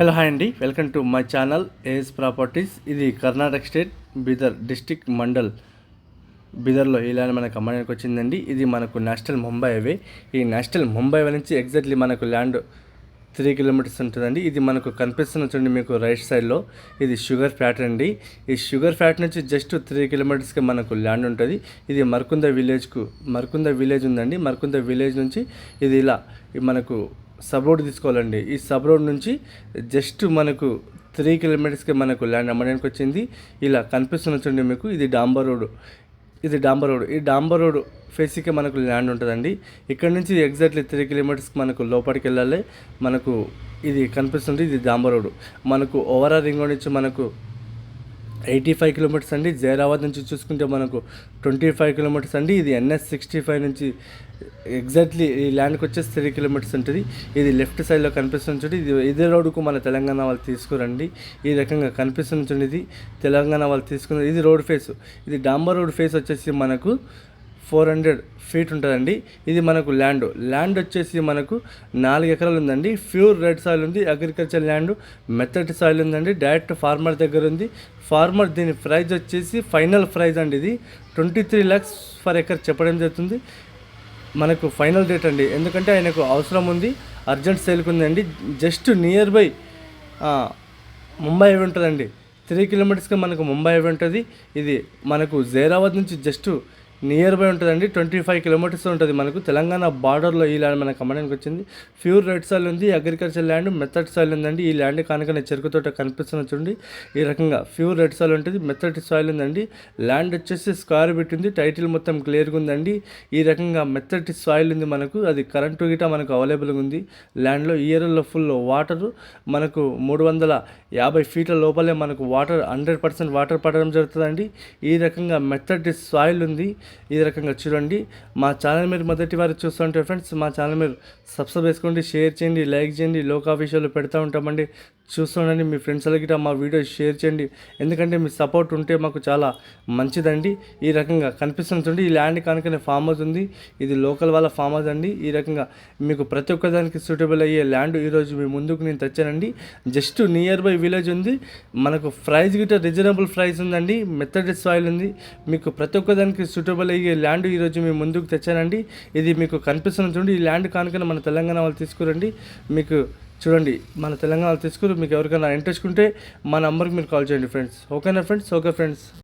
Hello hi అండి, welcome to my channel AS properties. ఇది Karnataka state Bidar district mandal బీదర్లో ఈ ల్యాండ్ మనకు అమ్మడానికి వచ్చిందండి. ఇది మనకు నేషనల్ ముంబై హైవే. ఈ నేషనల్ ముంబై హైవే నుంచి ఎగ్జాక్ట్లీ మనకు ల్యాండ్ 3 కిలోమీటర్స్ ఉంటుందండి. ఇది మనకు కనిపిస్తున్న చూడండి మీకు రైట్ సైడ్లో ఇది షుగర్ ఫ్యాక్టరీ అండి. ఈ షుగర్ ఫ్యాక్టరీ నుంచి జస్ట్ 3 కిలోమీటర్స్కి మనకు ల్యాండ్ ఉంటుంది. ఇది మర్కుంద విలేజ్ ఉందండి. మర్కుంద విలేజ్ నుంచి ఇది ఇలా మనకు సబ్ రోడ్ తీసుకోవాలండి. ఈ సబ్ రోడ్ నుంచి జస్ట్ మనకు 3 కిలోమీటర్స్కి మనకు ల్యాండ్ అమ్మడానికి వచ్చింది. ఇలా కనిపిస్తున్న చూడండి మీకు ఇది డాంబర్ రోడ్. ఈ డాంబర్ రోడ్ ఫేస్కి మనకు ల్యాండ్ ఉంటుందండి. ఇక్కడ నుంచి ఎగ్జాక్ట్లీ 3 కిలోమీటర్స్కి మనకు లోపలికి వెళ్ళాలి. మనకు ఇది కనిపిస్తుంది, ఇది డాంబర్ రోడ్. మనకు ఓవరాల్ రింగ్ రోడ్ నుంచి మనకు 85 కిలోమీటర్స్ అండి. జైరాబాద్ నుంచి చూసుకుంటే మనకు 25 కిలోమీటర్స్ అండి. ఇది NS65 నుంచి ఎగ్జాక్ట్లీ ఈ ల్యాండ్కి వచ్చేసి 3 కిలోమీటర్స్ ఉంటుంది. ఇది లెఫ్ట్ సైడ్లో కనిపిస్తుంది చూడండి. ఇదే రోడ్డుకు మన తెలంగాణ వాళ్ళు తీసుకురండి. ఈ రకంగా కనిపిస్తుంది చూడండి, ఇది తెలంగాణ వాళ్ళు తీసుకున్నారు. ఇది రోడ్ ఫేస్. ఇది డాంబర్ రోడ్ ఫేస్ వచ్చేసి మనకు 400 ఫీట్ ఉంటుందండి. ఇది మనకు ల్యాండ్ వచ్చేసి మనకు 4 ఎకరాలు ఉందండి. ప్యూర్ రెడ్ సాయిల్ ఉంది. అగ్రికల్చర్ ల్యాండ్, మెత్తటి సాయిల్ ఉందండి. డైరెక్ట్ ఫార్మర్ దగ్గర ఉంది. ఫార్మర్ దీని ప్రైజ్ వచ్చేసి ఫైనల్ ప్రైజ్ అండి. ఇది 23 lakhs ఫర్ ఎకర్ చెప్పడం జరుగుతుంది. మనకు ఫైనల్ రేట్ అండి, ఎందుకంటే ఆయనకు అవసరం ఉంది, అర్జెంట్ సేల్కి ఉందండి. Just near by Mumbai highway ఉంటుందండి. 3 కిలోమీటర్స్కి మనకు ముంబై హైవే ఉంటుంది. ఇది మనకు జైరాబాద్ నుంచి జస్ట్ నియర్ బై ఉంటుందండి. 25 కిలోమీటర్స్ ఉంటుంది. మనకు తెలంగాణ బార్డర్లో ఈ ల్యాండ్ మనకు అమ్మడానికి వచ్చింది. ప్యూర్ రెడ్ సాయిల్ ఉంది. అగ్రికల్చర్ ల్యాండ్, మెత్తటి సాయిల్ ఉందండి. ఈ ల్యాండ్ కానుకనే చెరుకు తోట కనిపిస్తున్న చూడండి. ఈ రకంగా ప్యూర్ రెడ్ సాయిల్ ఉంటుంది, మెత్తటి సాయిల్ ఉందండి. ల్యాండ్ వచ్చేసి స్క్వేర్ బిట్ ఉంది. టైటిల్ మొత్తం క్లియర్గా ఉందండి. ఈ రకంగా మెత్తటి సాయిల్ ఉంది మనకు. అది కరెంటు గిట మనకు అవైలబుల్గా ఉంది. ల్యాండ్లో ఈ ఏరియాలో ఫుల్ వాటరు మనకు 350 ఫీట్ల లోపలే మనకు వాటర్ 100% వాటర్ పడడం జరుగుతుందండి. ఈ రకంగా మెత్తటి సాయిల్ ఉంది. ఈ రకంగా చూడండి. మా ఛానల్ మీరు మొదటి వారు చూస్తుంటే ఫ్రెండ్స్, మా ఛానల్ మీరు సబ్స్క్రైబ్ చేసుకోండి, షేర్ చేయండి, లైక్ చేయండి. లోకా విషయాలు పెడతా ఉంటామండి, చూస్తుండండి. మీ ఫ్రెండ్స్లకి మా వీడియో షేర్ చేయండి, ఎందుకంటే మీ సపోర్ట్ ఉంటే మాకు చాలా మంచిదండి. ఈ రకంగా కనిపిస్తుంది. ఈ ల్యాండ్ కనుకనే ఫామ్ హౌస్ ఉంది. ఇది లోకల్ వాళ్ళ ఫామ్ హౌస్ అండి. ఈ రకంగా మీకు ప్రతి ఒక్కదానికి సూటబుల్ అయ్యే ల్యాండ్ ఈరోజు మీ ముందుకు నేను తెచ్చానండి. జస్ట్ నియర్ బై విలేజ్ ఉంది. మనకు ప్రైస్ గిట్ట రీజనబుల్ ప్రైస్ ఉందండి. మెథడ్ సాయిల్ ఉంది. మీకు ప్రతి ఒక్కదానికి సూటబుల్ అయ్యే ల్యాండ్ ఈరోజు మీ ముందుకు తెచ్చానండి. ఇది మీకు కనిపిస్తుంది చూడండి. ఈ ల్యాండ్ కనుక మన తెలంగాణ వాళ్ళు తీసుకురండి. మీకు చూడండి, మన తెలంగాణ తీసుకుని మీకు ఎవరికైనా ఇంట్రెస్ట్ ఉంటే మా నంబర్కి మీరు కాల్ చేయండి ఫ్రెండ్స్. ఓకేనా ఫ్రెండ్స్? Okay friends.